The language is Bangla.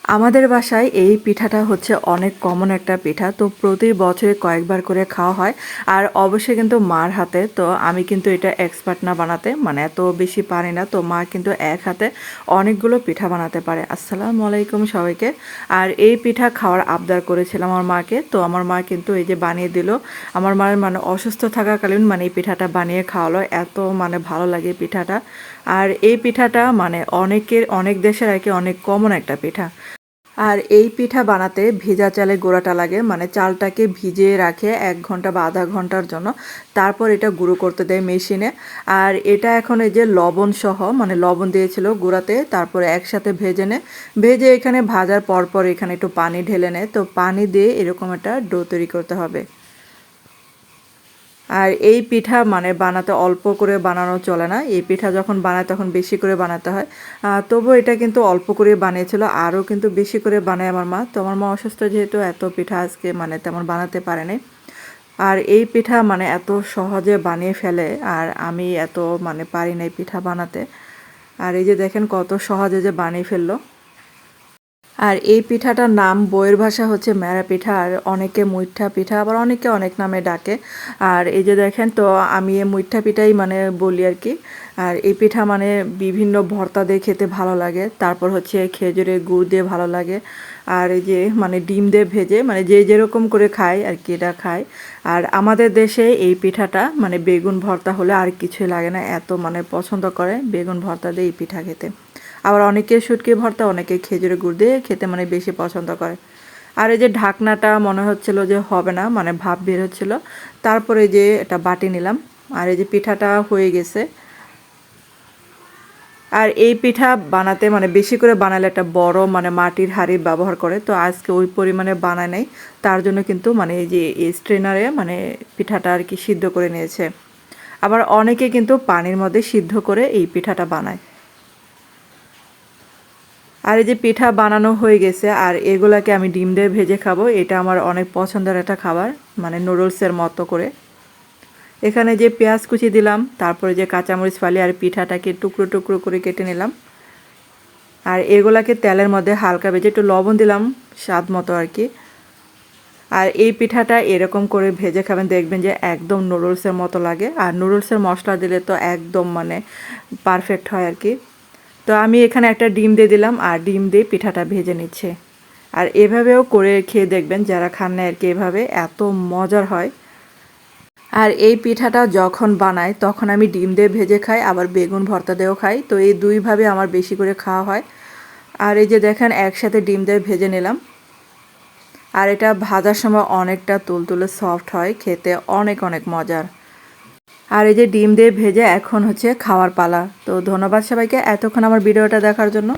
আমাদের বাসায় এই পিঠাটা হচ্ছে অনেক কমন একটা পিঠা, তো প্রতি বছরে কয়েকবার করে খাওয়া হয়। আর অবশ্যই কিন্তু মার হাতে, তো আমি কিন্তু এটা এক্সপার্ট না বানাতে, মানে এত বেশি পারি না, তো মা কিন্তু এক হাতে অনেকগুলো পিঠা বানাতে পারে। আসসালামু আলাইকুম সবাইকে। আর এই পিঠা খাওয়ার আবদার করেছিলাম আমার মাকে, তো আমার মা কিন্তু এই যে বানিয়ে দিল। আমার মায়ের মানে অসুস্থ থাকাকালীন মানে এই পিঠাটা বানিয়ে খাওয়ালো, এত মানে ভালো লাগে পিঠাটা। আর এই পিঠাটা মানে অনেক দেশের আর কি অনেক কমন একটা পিঠা। আর এই পিঠা বানাতে ভেজা চালের গুঁড়াটা লাগে, মানে চালটাকে ভিজিয়ে রাখে 1 ঘন্টা বা আধা ঘন্টার জন্য, তারপর এটা গুঁড়ো করতে দেয় মেশিনে। আর এটা এখন এই যে লবণ সহ, মানে লবণ দিয়েছিল গুঁড়াতে, তারপরে একসাথে ভেজে এখানে ভাজার পর এখানে একটু পানি ঢেলে নেয়, তো পানি দিয়ে এরকম একটা ডো তৈরি করতে হবে। আর এই পিঠা মানে বানাতে অল্প করে বানানো চলে না, এই পিঠা যখন বানায় তখন বেশি করে বানাতে হয়। তবু এটা কিন্তু অল্প করে বানিয়েছিল, আরও কিন্তু বেশি করে বানায় আমার মা। তো আমার মা অসুস্থ যেহেতু এত পিঠা আজকে মানে তেমন বানাতে পারেনি। আর এই পিঠা মানে এত সহজে বানিয়ে ফেলে, আর আমি এত মানে পারি না এই পিঠা বানাতে। আর এই যে দেখেন কত সহজে যে বানিয়ে ফেললো। আর এই পিঠাটার নাম বইয়ের ভাষা হচ্ছে মেরা পিঠা, আর অনেকে মুইঠা পিঠা, আবার অনেকে অনেক নামে ডাকে। আর এই যে দেখেন, তো আমি এই মুইঠা পিঠাই মানে বলি আর কি। আর এই পিঠা মানে বিভিন্ন ভর্তা দিয়ে খেতে ভালো লাগে, তারপর হচ্ছে খেজুরের গুড় দিয়ে ভালো লাগে। আর এই যে মানে ডিম দিয়ে ভেজে, মানে যে যেরকম করে খায় আর কি এটা খায়। আর আমাদের দেশে এই পিঠাটা মানে বেগুন ভর্তা হলে আর কিছুই লাগে না, এত মানে পছন্দ করে বেগুন ভর্তা দিয়ে এই পিঠা খেতে। আবার অনেকে শুটকি ভর্তা, অনেকে খেজুরের গুড় দিয়ে খেতে মানে বেশি পছন্দ করে। আর এই যে ঢাকনাটা মনে হচ্ছিল যে হবে না, মানে ভাপ বের হচ্ছিল, তারপরে যে এটা বাটি নিলাম। আর এই যে পিঠাটা হয়ে গেছে। আর এই পিঠা বানাতে মানে বেশি করে বানালে একটা বড় মানে মাটির হাঁড়ি ব্যবহার করে, তো আজকে ওই পরিমাণে বানায় নাই, তার জন্য কিন্তু মানে এই যে এই স্ট্রেনারে মানে পিঠাটা আর কি সিদ্ধ করে নিয়েছে। আবার অনেকে কিন্তু পানির মধ্যে সিদ্ধ করে এই পিঠাটা বানায়। আর এই যে পিঠা বানানো হয়ে গেছে, আর এগুলাকে আমি ডিম দিয়ে ভেজে খাবো, এটা আমার অনেক পছন্দের একটা খাবার, মানে নুডলসের মতো করে। এখানে যে পেঁয়াজ কুচি দিলাম, তারপরে যে কাঁচামরিচ ফালি, আর পিঠাটাকে টুকরো টুকরো করে কেটে নিলাম। আর এগুলাকে তেলের মধ্যে হালকা ভেজে একটু লবণ দিলাম স্বাদ মতো আর কি। আর এই পিঠাটা এরকম করে ভেজে খাবেন, দেখবেন যে একদম নুডলসের মতো লাগে। আর নুডলসের মশলা দিলে তো একদম মানে পারফেক্ট হয় আর কি। তো আমি এখানে একটা ডিম দিয়ে দিলাম, আর ডিম দিয়ে পিঠাটা ভেজে নিচ্ছে। আর এভাবেও করে খেয়ে দেখবেন যারা খান না আর কি, এভাবে এত মজার হয়। আর এই পিঠাটা যখন বানাই তখন আমি ডিম দিয়ে ভেজে খাই, আবার বেগুন ভর্তা দিয়েও খাই, তো এই দুইভাবে আমার বেশি করে খাওয়া হয়। আর এই যে দেখেন একসাথে ডিম দিয়ে ভেজে নিলাম। আর এটা ভাজার সময় অনেকটা তুলতুলে সফট হয়, খেতে অনেক অনেক মজার। আর এই যে ডিম দিয়ে ভেজে এখন হচ্ছে খাওয়ার পালা। তো ধন্যবাদ সবাইকে এতক্ষণ আমার ভিডিওটা দেখার জন্য।